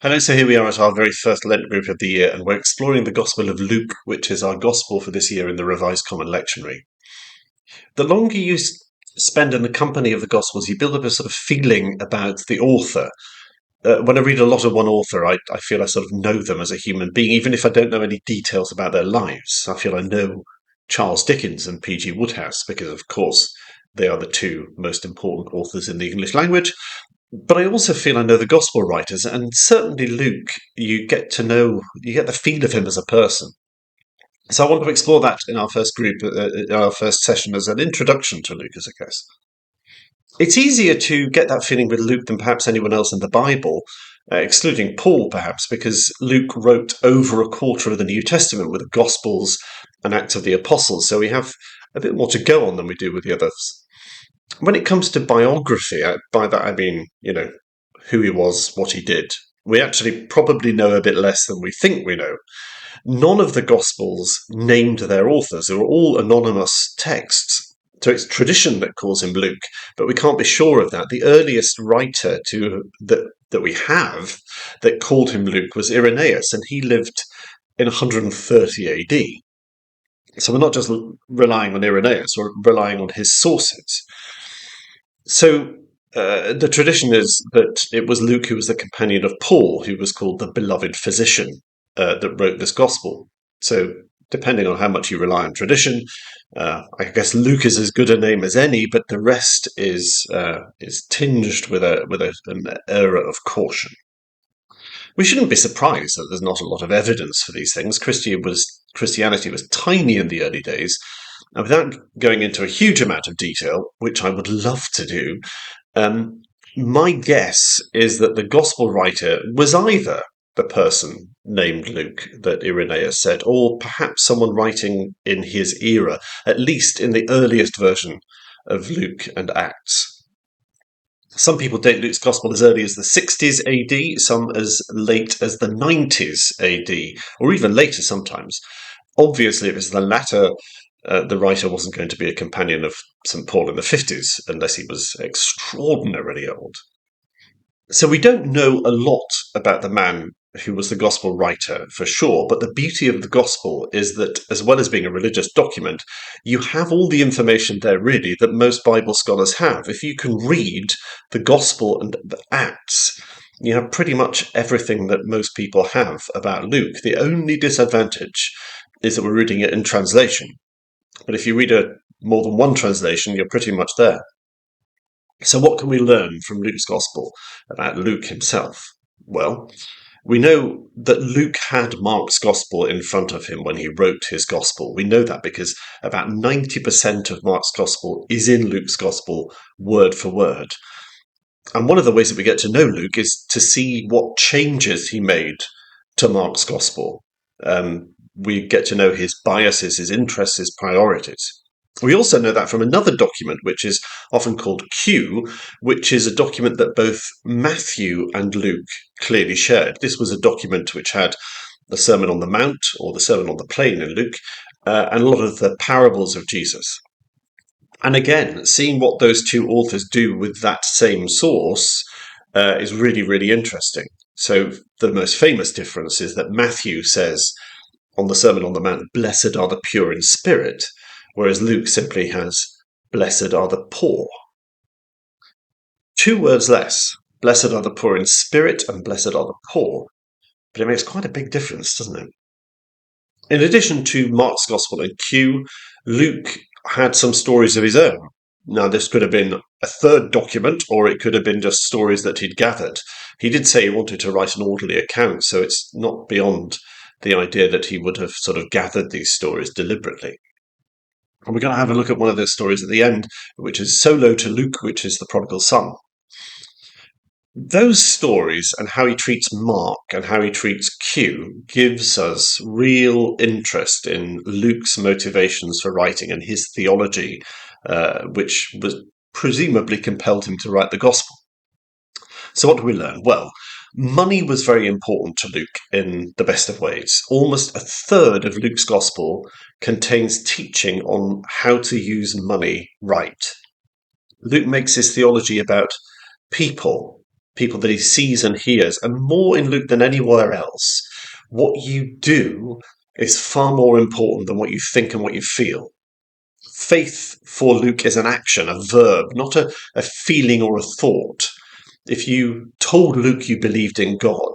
Hello, so here we are at our very first Lent group of the year, and we're exploring the Gospel of Luke, which is our Gospel for this year in the Revised Common Lectionary. The longer you spend in the company of the Gospels, you build up a sort of feeling about the author. When I read a lot of one author, I feel I sort of know them as a human being, even if I don't know any details about their lives. I feel I know Charles Dickens and P.G. Wodehouse, because of course they are the two most important authors in the English language. But I also feel I know the gospel writers, and certainly Luke, you get the feel of him as a person. So I want to explore that in our first group, in our first session, as an introduction to Luke as a case. It's easier to get that feeling with Luke than perhaps anyone else in the Bible, excluding Paul, perhaps, because Luke wrote over a quarter of the New Testament with the Gospels and Acts of the Apostles, so we have a bit more to go on than we do with the others. When it comes to biography, by that I mean, who he was, what he did, we actually probably know a bit less than we think we know. None of the Gospels named their authors. They were all anonymous texts. So it's tradition that calls him Luke, but we can't be sure of that. The earliest writer that we have that called him Luke was Irenaeus, and he lived in 130 AD. So we're not just relying on Irenaeus, we're relying on his sources. So the tradition is that it was Luke who was the companion of Paul, who was called the beloved physician, that wrote this gospel. So depending on how much you rely on tradition, I guess Luke is as good a name as any, but the rest is tinged with an air of caution. We shouldn't be surprised that there's not a lot of evidence for these things. Christianity was tiny in the early days, and without going into a huge amount of detail, which I would love to do, my guess is that the gospel writer was either the person named Luke that Irenaeus said, or perhaps someone writing in his era, at least in the earliest version of Luke and Acts. Some people date Luke's Gospel as early as the 60s AD, some as late as the 90s AD, or even later sometimes. Obviously, if it's the latter, the writer wasn't going to be a companion of St. Paul in the 50s, unless he was extraordinarily old. So we don't know a lot about the man who was the gospel writer for sure, but the beauty of the gospel is that, as well as being a religious document, you have all the information there really that most Bible scholars have. If you can read the gospel and the Acts, you have pretty much everything that most people have about Luke. The only disadvantage is that we're reading it in translation. But if you read more than one translation, you're pretty much there. So what can we learn from Luke's gospel about Luke himself? Well, we know that Luke had Mark's gospel in front of him when he wrote his gospel. We know that because about 90% of Mark's gospel is in Luke's gospel, word for word. And one of the ways that we get to know Luke is to see what changes he made to Mark's gospel. We get to know his biases, his interests, his priorities. We also know that from another document, which is often called Q, which is a document that both Matthew and Luke clearly shared. This was a document which had the Sermon on the Mount, or the Sermon on the Plain in Luke, and a lot of the parables of Jesus. And again, seeing what those two authors do with that same source is really, really interesting. So the most famous difference is that Matthew says on the Sermon on the Mount, "Blessed are the pure in spirit," whereas Luke simply has, "Blessed are the poor." 2 words less. Blessed are the poor in spirit and blessed are the poor. But it makes quite a big difference, doesn't it? In addition to Mark's Gospel and Q, Luke had some stories of his own. Now, this could have been a third document, or it could have been just stories that he'd gathered. He did say he wanted to write an orderly account, so it's not beyond the idea that he would have sort of gathered these stories deliberately. And we're going to have a look at one of those stories at the end, which is solo to Luke, which is the prodigal son. Those stories and how he treats Mark and how he treats Q gives us real interest in Luke's motivations for writing and his theology, which was presumably compelled him to write the gospel. So what do we learn? Well, money was very important to Luke in the best of ways. Almost a third of Luke's gospel contains teaching on how to use money right. Luke makes his theology about people, people that he sees and hears, and more in Luke than anywhere else, what you do is far more important than what you think and what you feel. Faith for Luke is an action, a verb, not a feeling or a thought. If you told Luke you believed in God,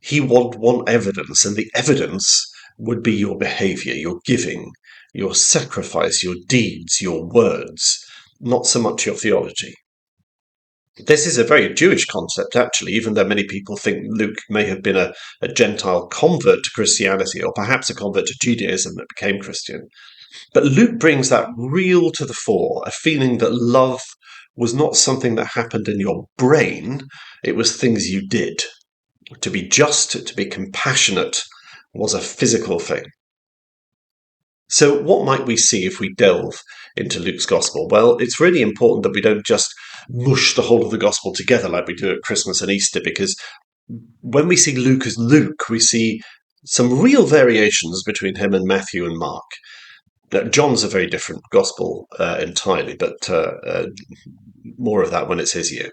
he would want evidence, and the evidence would be your behavior, your giving, your sacrifice, your deeds, your words, not so much your theology. This is a very Jewish concept, actually, even though many people think Luke may have been a Gentile convert to Christianity, or perhaps a convert to Judaism that became Christian. But Luke brings that real to the fore, a feeling that love was not something that happened in your brain, it was things you did. To be just, to be compassionate, was a physical thing. So what might we see if we delve into Luke's Gospel? Well, it's really important that we don't just mush the whole of the Gospel together like we do at Christmas and Easter, because when we see Luke as Luke, we see some real variations between him and Matthew and Mark. John's a very different Gospel entirely, but more of that when it's his year.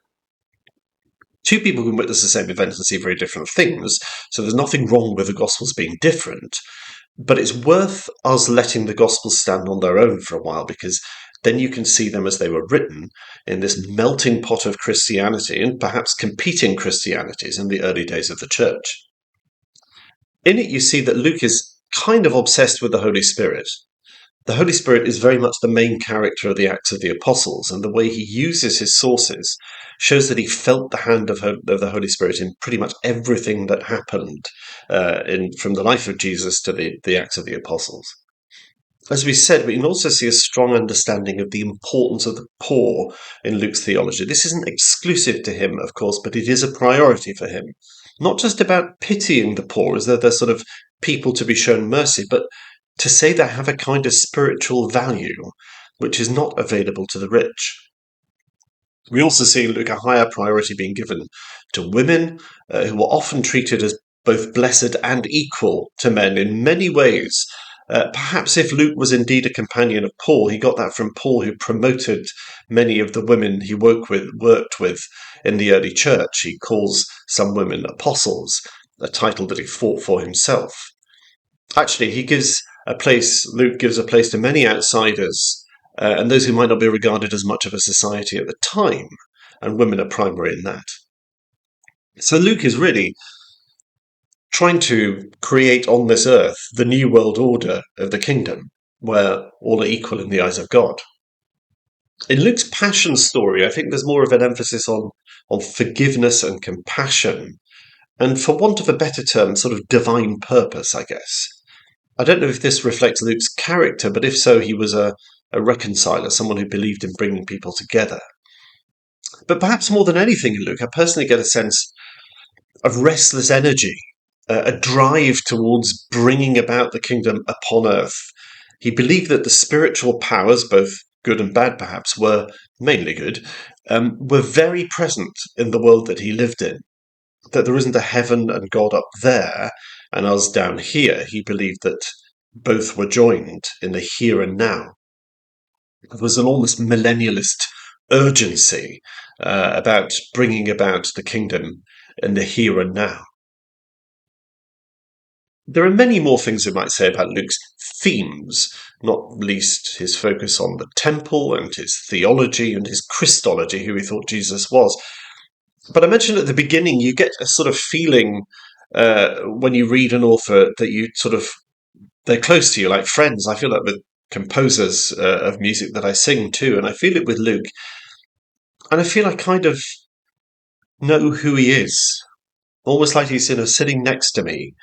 Two people can witness the same event and see very different things, so there's nothing wrong with the Gospels being different. But it's worth us letting the Gospels stand on their own for a while, because then you can see them as they were written in this melting pot of Christianity and perhaps competing Christianities in the early days of the church. In it, you see that Luke is kind of obsessed with the Holy Spirit. The Holy Spirit is very much the main character of the Acts of the Apostles, and the way he uses his sources shows that he felt the hand of the Holy Spirit in pretty much everything that happened from the life of Jesus to the Acts of the Apostles. As we said, we can also see a strong understanding of the importance of the poor in Luke's theology. This isn't exclusive to him, of course, but it is a priority for him. Not just about pitying the poor as though they're sort of people to be shown mercy, but to say they have a kind of spiritual value which is not available to the rich. We also see in Luke a higher priority being given to women, who were often treated as both blessed and equal to men in many ways. Perhaps if Luke was indeed a companion of Paul, he got that from Paul, who promoted many of the women he worked with in the early church. He calls some women apostles, a title that he fought for himself. Actually, Luke gives a place to many outsiders, and those who might not be regarded as much of a society at the time, and women are primary in that. So Luke is really trying to create on this earth the new world order of the kingdom, where all are equal in the eyes of God. In Luke's passion story, I think there's more of an emphasis on forgiveness and compassion, and for want of a better term, sort of divine purpose, I guess. I don't know if this reflects Luke's character, but if so, he was a reconciler, someone who believed in bringing people together. But perhaps more than anything in Luke, I personally get a sense of restless energy, a drive towards bringing about the kingdom upon earth. He believed that the spiritual powers, both good and bad perhaps, were mainly good, were very present in the world that he lived in. That there isn't a heaven and God up there and us down here. He believed that both were joined in the here and now. There was an almost millennialist urgency about bringing about the kingdom in the here and now. There are many more things we might say about Luke's themes, not least his focus on the temple and his theology and his Christology, who he thought Jesus was. But I mentioned at the beginning, you get a sort of feeling when you read an author that they're close to you, like friends. I feel that with composers of music that I sing too, and I feel it with Luke. And I feel I kind of know who he is, almost like he's sitting next to me,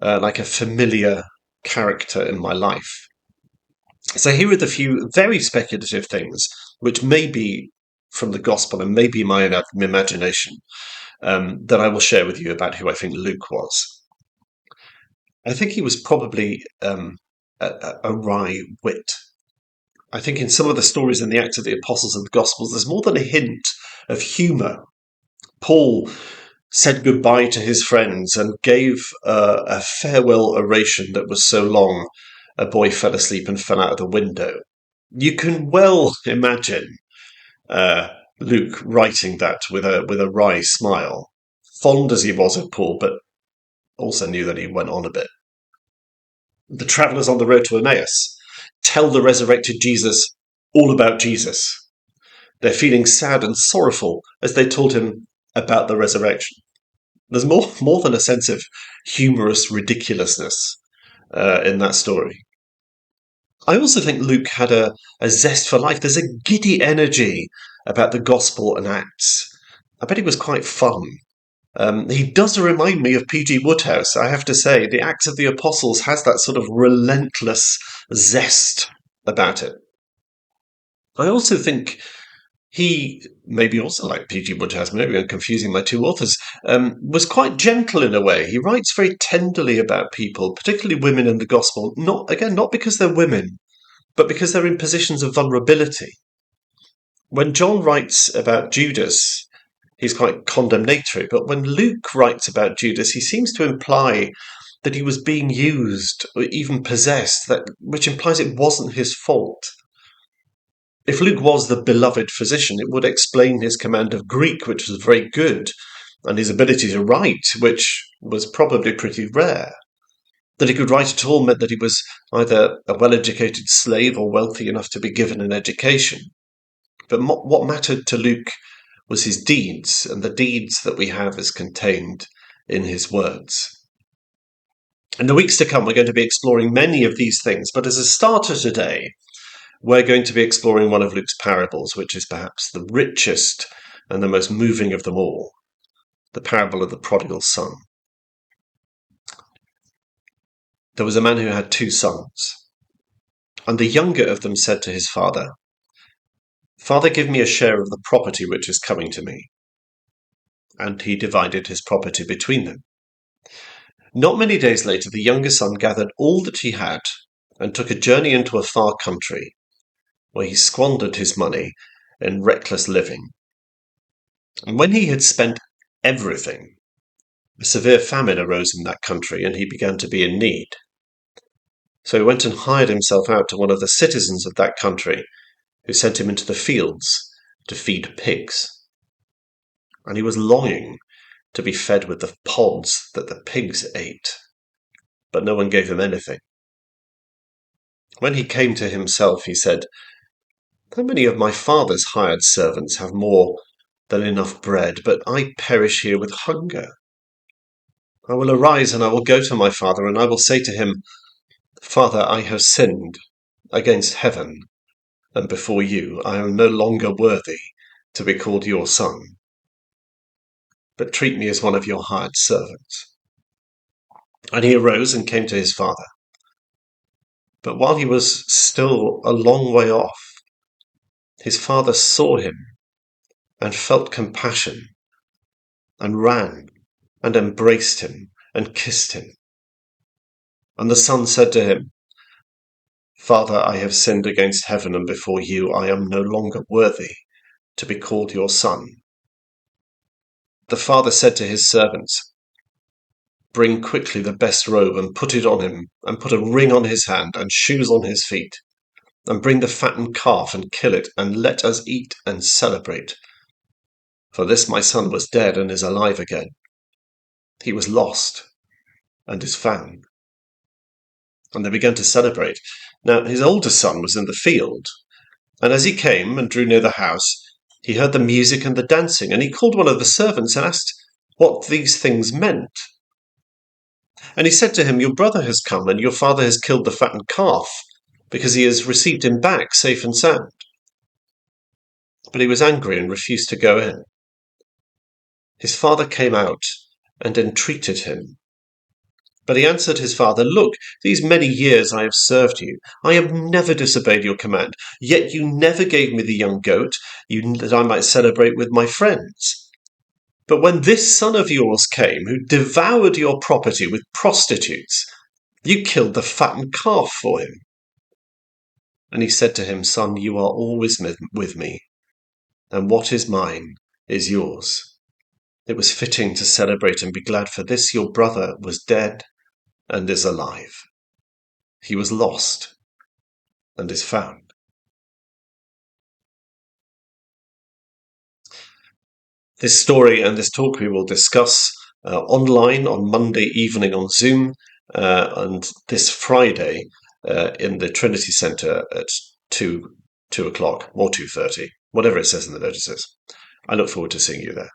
like a familiar character in my life. So here are the few very speculative things, which may be from the gospel and maybe my imagination, that I will share with you about who I think Luke was. I think he was probably a wry wit. I think in some of the stories in the Acts of the Apostles and the Gospels, there's more than a hint of humour. Paul said goodbye to his friends and gave a farewell oration that was so long a boy fell asleep and fell out of the window. You can well imagine Luke writing that with a wry smile, fond as he was of Paul, but also knew that he went on a bit. The travellers on the road to Emmaus tell the resurrected Jesus all about Jesus. They're feeling sad and sorrowful as they told him about the resurrection. There's more than a sense of humorous ridiculousness in that story. I also think Luke had a zest for life. There's a giddy energy about the Gospel and Acts. I bet it was quite fun. He does remind me of P.G. Wodehouse, I have to say. The Acts of the Apostles has that sort of relentless zest about it. I also think he, maybe also like P.G. Wodehouse, maybe I'm confusing my two authors, was quite gentle in a way. He writes very tenderly about people, particularly women in the Gospel, not because they're women, but because they're in positions of vulnerability. When John writes about Judas, he's quite condemnatory, but when Luke writes about Judas, he seems to imply that he was being used or even possessed, which implies it wasn't his fault. If Luke was the beloved physician, it would explain his command of Greek, which was very good, and his ability to write, which was probably pretty rare. That he could write at all meant that he was either a well-educated slave or wealthy enough to be given an education. But what mattered to Luke was his deeds, and the deeds that we have is contained in his words. In the weeks to come, we're going to be exploring many of these things, but as a starter today, we're going to be exploring one of Luke's parables, which is perhaps the richest and the most moving of them all, the parable of the prodigal son. There was a man who had 2 sons, and the younger of them said to his father, "Father, give me a share of the property which is coming to me." And he divided his property between them. Not many days later, the younger son gathered all that he had and took a journey into a far country, where he squandered his money in reckless living. And when he had spent everything, a severe famine arose in that country, and he began to be in need. So he went and hired himself out to one of the citizens of that country, who sent him into the fields to feed pigs. And he was longing to be fed with the pods that the pigs ate, but no one gave him anything. When he came to himself, he said, "How many of my father's hired servants have more than enough bread, but I perish here with hunger? I will arise and I will go to my father, and I will say to him, 'Father, I have sinned against heaven, and before you I am no longer worthy to be called your son. But treat me as one of your hired servants.' And he arose and came to his father. But while he was still a long way off, his father saw him and felt compassion, and ran and embraced him and kissed him. And the son said to him, 'Father, I have sinned against heaven, and before you I am no longer worthy to be called your son.' The father said to his servants, 'Bring quickly the best robe and put it on him, and put a ring on his hand and shoes on his feet. And bring the fattened calf and kill it, and let us eat and celebrate. For this my son was dead and is alive again. He was lost and is found.' And they began to celebrate. Now his older son was in the field, and as he came and drew near the house, he heard the music and the dancing, and he called one of the servants and asked what these things meant. And he said to him, 'Your brother has come, and your father has killed the fattened calf, because he has received him back safe and sound.' But he was angry and refused to go in. His father came out and entreated him. But he answered his father, 'Look, these many years I have served you. I have never disobeyed your command. Yet you never gave me the young goat that I might celebrate with my friends. But when this son of yours came, who devoured your property with prostitutes, you killed the fattened calf for him.' And he said to him, 'Son, you are always with me, and what is mine is yours. It was fitting to celebrate and be glad, for this your brother was dead and is alive. He was lost and is found.'" This story and this talk we will discuss online on Monday evening on Zoom, and this Friday in the Trinity Centre at 2 o'clock or 2:30, whatever it says in the notices. I look forward to seeing you there.